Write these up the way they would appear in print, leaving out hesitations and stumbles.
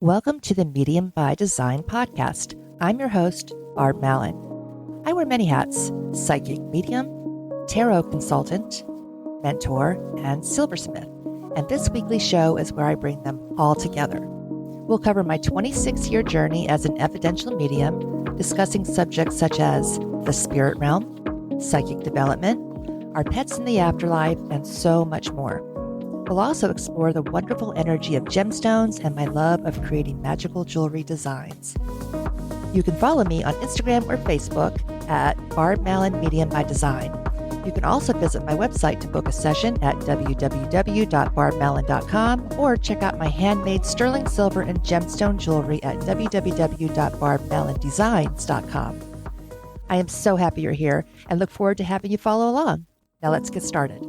Welcome to the Medium by Design podcast. I'm your host, Barb Mallon. I wear many hats: psychic medium, tarot consultant, mentor, and silversmith. And this weekly show is where I bring them all together. We'll cover my 26-year journey as an evidential medium, discussing subjects such as the spirit realm, psychic development, our pets in the afterlife, and so much more. We'll also explore the wonderful energy of gemstones and my love of creating magical jewelry designs. You can follow me on Instagram or Facebook at Barb Mallon Medium by Design. You can also visit my website to book a session at www.barbmallon.com or check out my handmade sterling silver and gemstone jewelry at www.barbmallondesigns.com. I am so happy you're here and look forward to having you follow along. Now let's get started.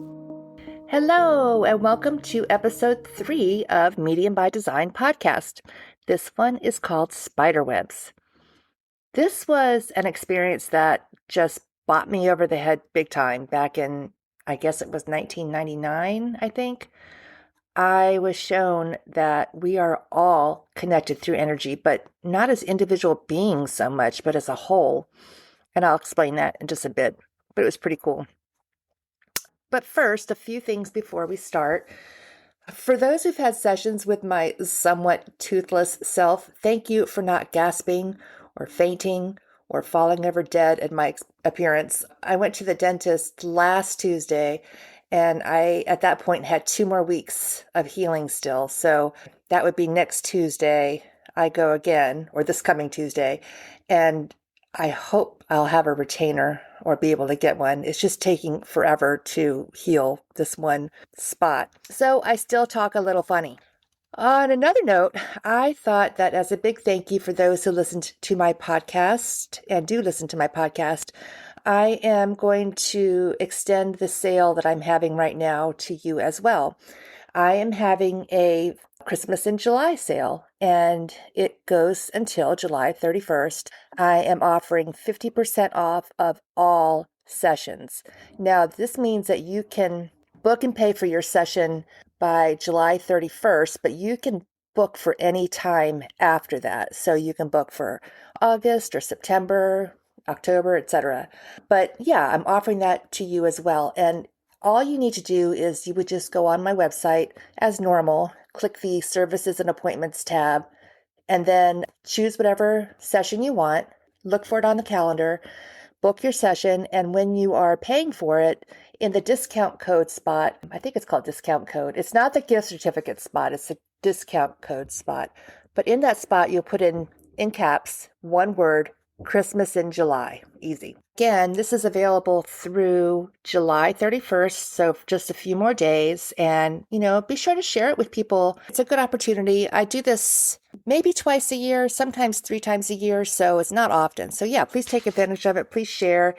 Hello, and welcome to episode 3 of Medium by Design podcast. This one is called Spiderwebs. This was an experience that just bought me over the head big time back in, I guess it was 1999, I think. I was shown that we are all connected through energy, but not as individual beings so much, but as a whole. And I'll explain that in just a bit, but it was pretty cool. But first, a few things before we start. For those who've had sessions with my somewhat toothless self, thank you for not gasping or fainting or falling over dead at my appearance. I went to the dentist last Tuesday, and I, at that point, had 2 more weeks of healing still. So that would be next Tuesday. I go again, or this coming Tuesday, and I hope I'll have a retainer or be able to get one. It's just taking forever to heal this one spot. So I still talk a little funny. On another note, I thought that as a big thank you for those who listened to my podcast and do listen to my podcast, I am going to extend the sale that I'm having right now to you as well. I am having a Christmas in July sale, and it goes until July 31st. I am offering 50% off of all sessions. Now, this means that you can book and pay for your session by July 31st, but you can book for any time after that. So you can book for August or September, October, etc. But yeah, I'm offering that to you as well. And all you need to do is you would just go on my website as normal, click the Services and Appointments tab, and then choose whatever session you want, look for it on the calendar, book your session, and when you are paying for it, in the discount code spot, I think it's called discount code. It's not the gift certificate spot, it's the discount code spot. But in that spot, you'll put in caps, one word, Christmas in July. Easy. Again, this is available through July 31st, so just a few more days. And, be sure to share it with people. It's a good opportunity. I do this maybe twice a year, sometimes 3 times a year, so it's not often. So yeah, please take advantage of it. Please share.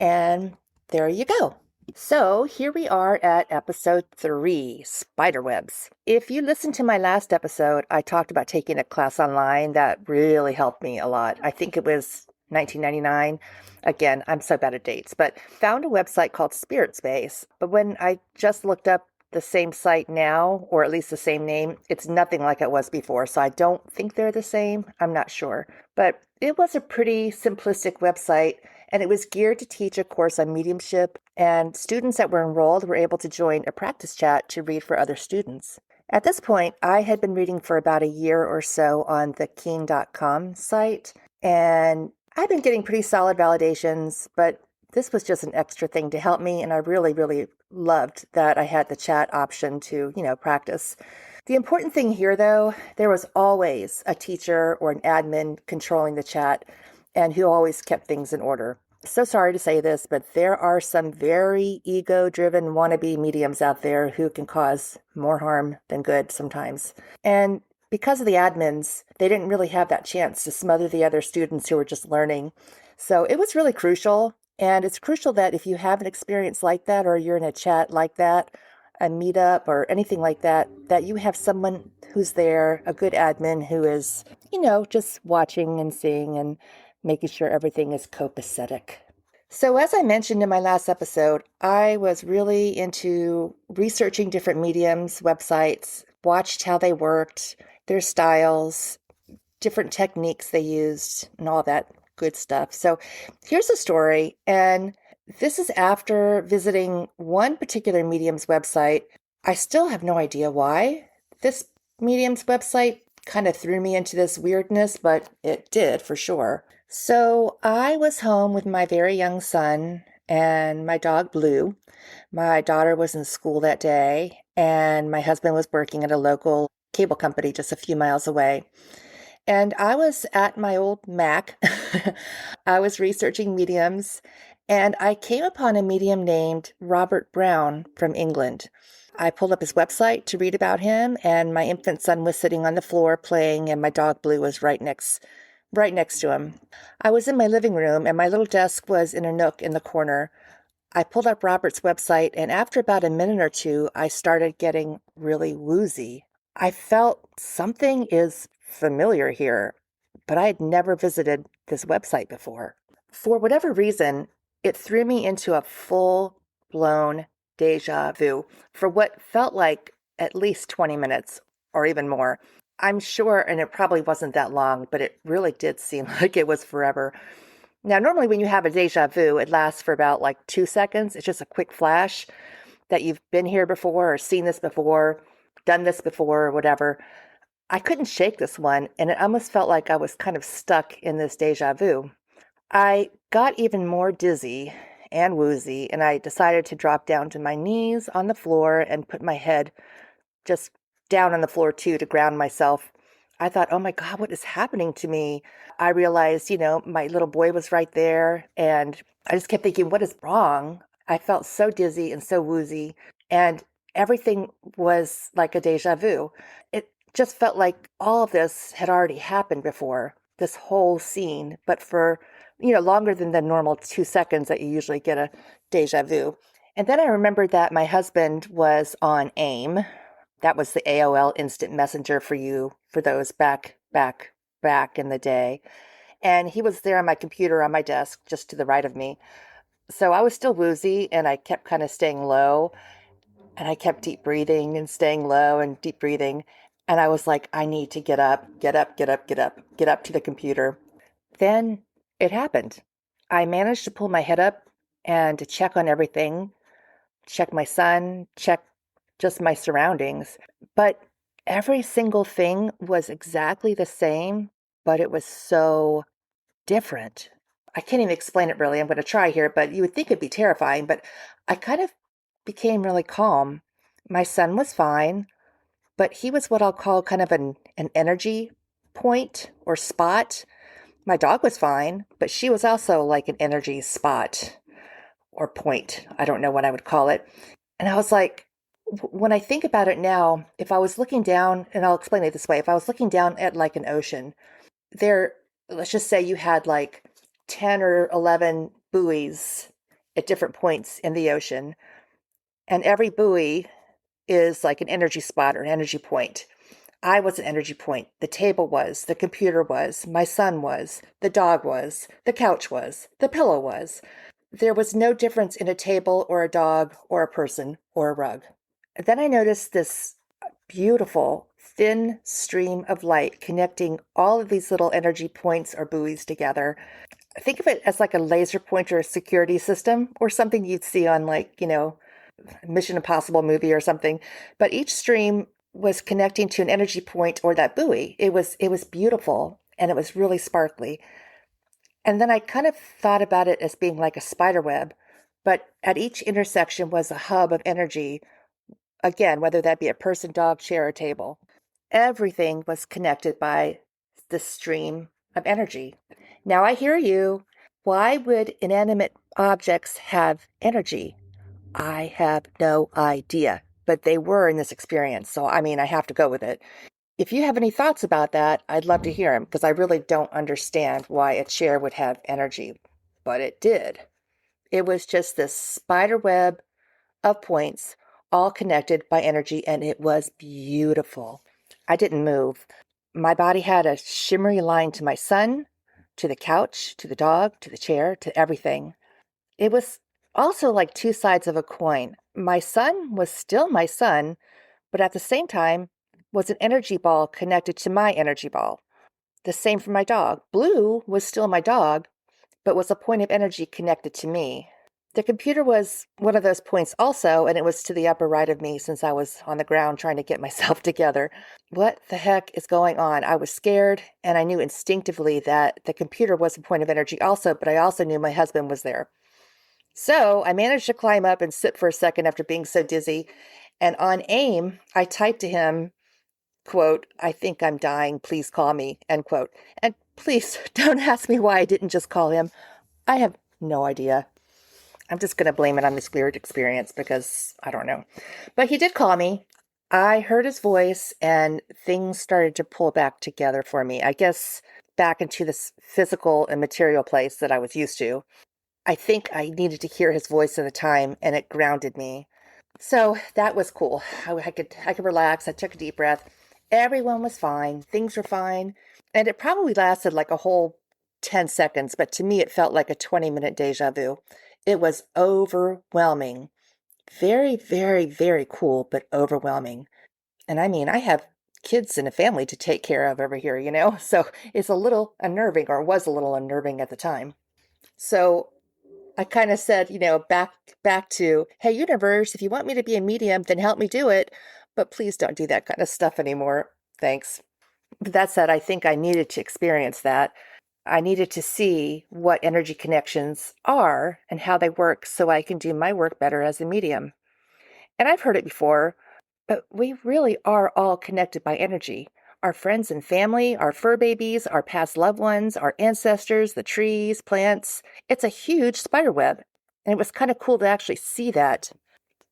And there you go. So here we are at episode 3, Spiderwebs. If you listened to my last episode, I talked about taking a class online that really helped me a lot. I think it was 1999. Again, I'm so bad at dates, but found a website called Spirit Space. But when I just looked up the same site now, or at least the same name, it's nothing like it was before. So I don't think they're the same. I'm not sure. But it was a pretty simplistic website, and it was geared to teach a course on mediumship, and students that were enrolled were able to join a practice chat to read for other students. At this point, I had been reading for about a year or so on the keen.com site, and I've been getting pretty solid validations, but this was just an extra thing to help me, and I really, really loved that I had the chat option to, practice. The important thing here, though, there was always a teacher or an admin controlling the chat and who always kept things in order. So sorry to say this, but there are some very ego-driven wannabe mediums out there who can cause more harm than good sometimes. And because of the admins, they didn't really have that chance to smother the other students who were just learning. So it was really crucial. And it's crucial that if you have an experience like that, or you're in a chat like that, a meetup or anything like that, that you have someone who's there, a good admin who is, just watching and seeing and making sure everything is copacetic. So as I mentioned in my last episode, I was really into researching different mediums, websites, watched how they worked, their styles, different techniques they used, and all that good stuff. So here's a story, and this is after visiting one particular medium's website. I still have no idea why this medium's website kind of threw me into this weirdness, but it did for sure. So I was home with my very young son and my dog Blue. My daughter was in school that day, and my husband was working at a local cable company just a few miles away. And I was at my old Mac. I was researching mediums, and I came upon a medium named Robert Brown from England. I pulled up his website to read about him, and my infant son was sitting on the floor playing, and my dog Blue was right next to him. I was in my living room, and my little desk was in a nook in the corner. I pulled up Robert's website, and after about a minute or two, I started getting really woozy. I felt something is familiar here, but I had never visited this website before. For whatever reason, it threw me into a full-blown déjà vu for what felt like at least 20 minutes or even more. I'm sure, and it probably wasn't that long, but it really did seem like it was forever. Now, normally when you have a déjà vu, it lasts for about like 2 seconds. It's just a quick flash that you've been here before or seen this before, done this before, or whatever. I couldn't shake this one, and it almost felt like I was kind of stuck in this déjà vu. I got even more dizzy and woozy, and I decided to drop down to my knees on the floor and put my head just down on the floor too to ground myself. I thought, oh my God, what is happening to me? I realized, my little boy was right there, and I just kept thinking, what is wrong? I felt so dizzy and so woozy, and everything was like a déjà vu. It just felt like all of this had already happened before, this whole scene, but for, longer than the normal 2 seconds that you usually get a déjà vu. And then I remembered that my husband was on AIM. That was the AOL Instant Messenger for those back in the day. And he was there on my computer on my desk, just to the right of me. So I was still woozy, and I kept kind of staying low, and I kept deep breathing and staying low and deep breathing. And I was like, I need to get up to the computer. Then it happened. I managed to pull my head up and to check on everything, check my son, check just my surroundings. But every single thing was exactly the same, but it was so different. I can't even explain it really. I'm going to try here, but you would think it'd be terrifying, but I kind of became really calm. My son was fine, but he was what I'll call kind of an energy point or spot. My dog was fine, but she was also like an energy spot or point. I don't know what I would call it. And I was like, when I think about it now, if I was looking down, and I'll explain it this way, if I was looking down at like an ocean, let's just say you had like 10 or 11 buoys at different points in the ocean, and every buoy is like an energy spot or an energy point. I was an energy point. The table was, the computer was, my son was, the dog was, the couch was, the pillow was. There was no difference in a table or a dog or a person or a rug. Then I noticed this beautiful, thin stream of light connecting all of these little energy points or buoys together. Think of it as like a laser pointer security system or something you'd see on Mission Impossible movie or something. But each stream was connecting to an energy point or that buoy. It was beautiful, and it was really sparkly. And then I kind of thought about it as being like a spider web, but at each intersection was a hub of energy. Again, whether that be a person, dog, chair, or table. Everything was connected by the stream of energy. Now I hear you. Why would inanimate objects have energy? I have no idea, but they were in this experience. So, I have to go with it. If you have any thoughts about that, I'd love to hear them because I really don't understand why a chair would have energy, but it did. It was just this spider web of points, all connected by energy, and it was beautiful. I didn't move. My body had a shimmery line to my son, to the couch, to the dog, to the chair, to everything. It was also like two sides of a coin. My son was still my son, but at the same time was an energy ball connected to my energy ball. The same for my dog. Blue was still my dog, but was a point of energy connected to me. The computer was one of those points also, and it was to the upper right of me since I was on the ground trying to get myself together. What the heck is going on? I was scared, and I knew instinctively that the computer was a point of energy also, but I also knew my husband was there. So I managed to climb up and sit for a second after being so dizzy, and on AIM, I typed to him, quote, "I think I'm dying, please call me," end quote. And please don't ask me why I didn't just call him. I have no idea. I'm just going to blame it on this weird experience because I don't know. But he did call me. I heard his voice and things started to pull back together for me. I guess back into this physical and material place that I was used to. I think I needed to hear his voice at the time and it grounded me. So that was cool. I could relax. I took a deep breath. Everyone was fine. Things were fine. And it probably lasted like a whole 10 seconds, but to me it felt like a 20-minute deja vu. It was overwhelming. Very, very, very cool, but overwhelming. And I mean, I have kids and a family to take care of over here, So it's a little unnerving, or was a little unnerving at the time. So I kind of said, back to, "Hey, universe, if you want me to be a medium, then help me do it. But please don't do that kind of stuff anymore. Thanks." But that said, I think I needed to experience that. I needed to see what energy connections are and how they work so I can do my work better as a medium. And I've heard it before, but we really are all connected by energy. Our friends and family, our fur babies, our past loved ones, our ancestors, the trees, plants. It's a huge spider web. And it was kind of cool to actually see that.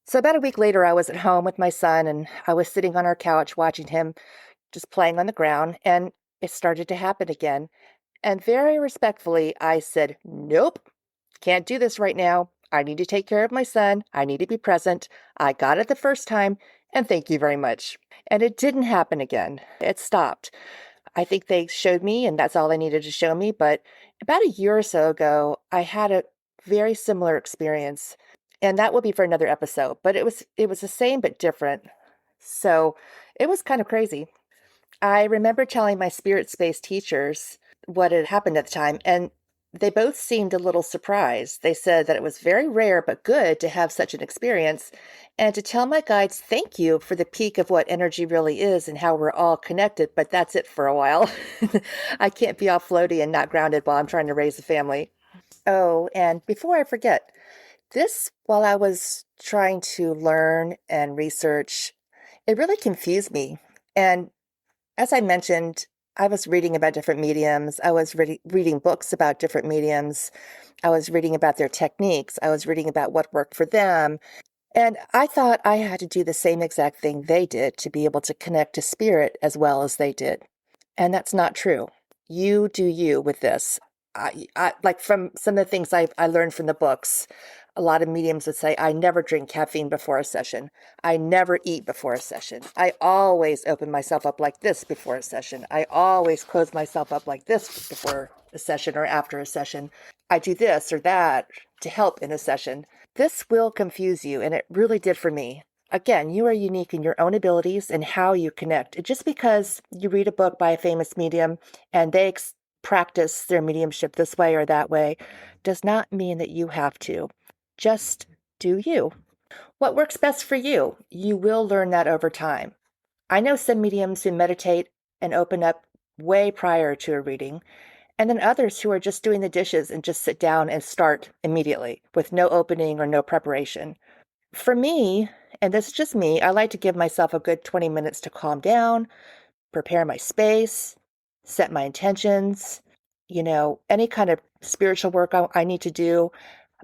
So about a week later, I was at home with my son and I was sitting on our couch watching him just playing on the ground, and it started to happen again. And very respectfully, I said, "Nope, can't do this right now. I need to take care of my son. I need to be present. I got it the first time, and thank you very much." And it didn't happen again. It stopped. I think they showed me, and that's all they needed to show me. But about a year or so ago, I had a very similar experience, and that will be for another episode. But it was the same but different. So it was kind of crazy. I remember telling my spirit space teachers what had happened at the time, and they both seemed a little surprised. They said that it was very rare but good to have such an experience, and to tell my guides thank you for the peak of what energy really is and how we're all connected, but that's it for a while. I can't be all floaty and not grounded while I'm trying to raise a family. Oh, and before I forget, while I was trying to learn and research, it really confused me. And as I mentioned, I was reading about different mediums. I was reading books about different mediums. I was reading about their techniques. I was reading about what worked for them. And I thought I had to do the same exact thing they did to be able to connect to spirit as well as they did. And that's not true. You do you with this. Like from some of the things I learned from the books, a lot of mediums would say, "I never drink caffeine before a session. I never eat before a session. I always open myself up like this before a session. I always close myself up like this before a session or after a session. I do this or that to help in a session." This will confuse you, and it really did for me. Again, you are unique in your own abilities and how you connect. Just because you read a book by a famous medium and they practice their mediumship this way or that way does not mean that you have to. Just do you. What works best for you? You will learn that over time. I know some mediums who meditate and open up way prior to a reading, and then others who are just doing the dishes and just sit down and start immediately with no opening or no preparation. For me, and this is just me, I like to give myself a good 20 minutes to calm down, prepare my space, set my intentions, any kind of spiritual work I need to do.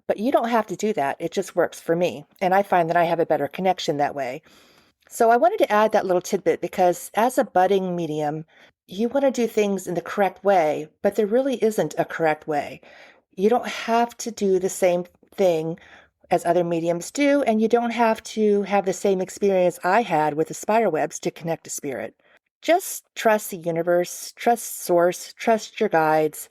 But you don't have to do that. It just works for me. And I find that I have a better connection that way. So I wanted to add that little tidbit because as a budding medium, you want to do things in the correct way, but there really isn't a correct way. You don't have to do the same thing as other mediums do, and you don't have to have the same experience I had with the spiderwebs to connect to spirit. Just trust the universe, trust source, trust your guides.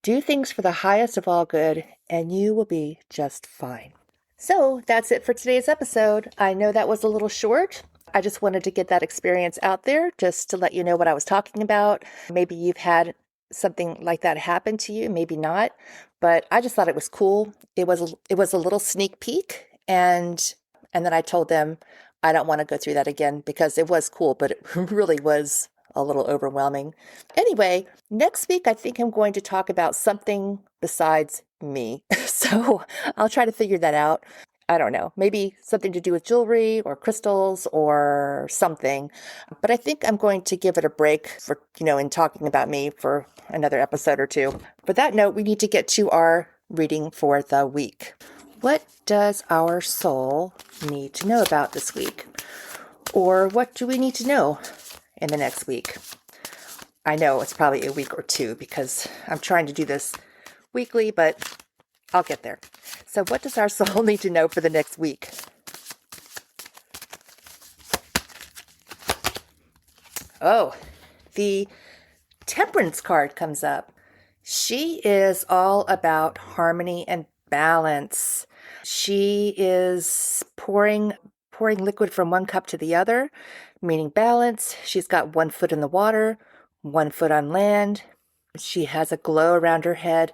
Do things for the highest of all good, and you will be just fine. So that's it for today's episode. I know that was a little short, I just wanted to get that experience out there just to let you know what I was talking about. Maybe you've had something like that happen to you, maybe not, but I just thought it was cool. It was a little sneak peek, and then I told them I don't want to go through that again because it was cool, but it really was a little overwhelming. Anyway, next week I think I'm going to talk about something besides me. So I'll try to figure that out. I don't know, maybe something to do with jewelry or crystals or something. But I think I'm going to give it a break for, in talking about me for another episode or two. For that note, we need to get to our reading for the week. What does our soul need to know about this week? Or what do we need to know in the next week? I know it's probably a week or two because I'm trying to do this weekly, but I'll get there. So what does our soul need to know for the next week? Oh, the Temperance card comes up. She is all about harmony and balance. She is pouring liquid from one cup to the other, meaning balance. She's got 1 foot in the water, 1 foot on land. She has a glow around her head.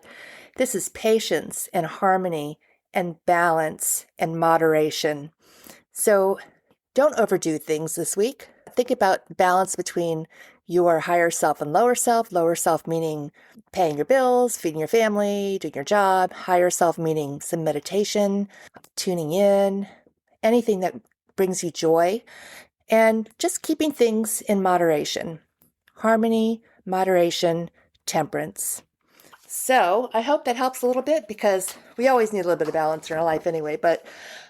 This is patience and harmony and balance and moderation. So don't overdo things this week. Think about balance between your higher self and lower self. Lower self meaning paying your bills, feeding your family, doing your job. Higher self meaning some meditation, tuning in, anything that brings you joy, and just keeping things in moderation. Harmony, moderation, temperance. So I hope that helps a little bit because we always need a little bit of balance in our life anyway. But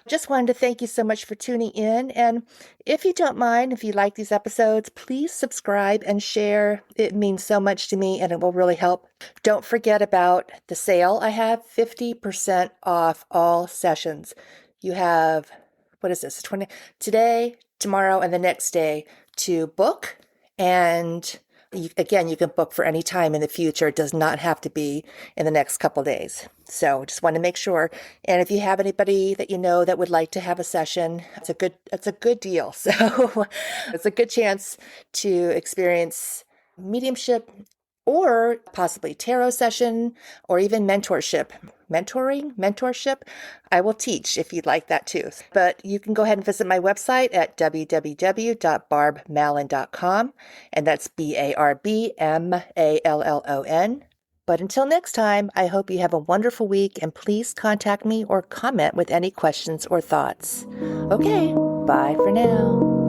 just wanted to thank you so much for tuning in. And if you don't mind, if you like these episodes, please subscribe and share. It means so much to me and it will really help. Don't forget about the sale I have, 50% off all sessions. You have, what is this, today, tomorrow, and the next day to book. And you can book for any time in the future. It does not have to be in the next couple days. So just want to make sure. And if you have anybody that you know that would like to have a session, it's a good deal. So it's a good chance to experience mediumship or possibly tarot session or even mentorship. Mentorship, I will teach if you'd like that too. But you can go ahead and visit my website at www.barbmallon.com, and that's BARBMALLON. But until next time, I hope you have a wonderful week, and please contact me or comment with any questions or thoughts. Okay, bye for now.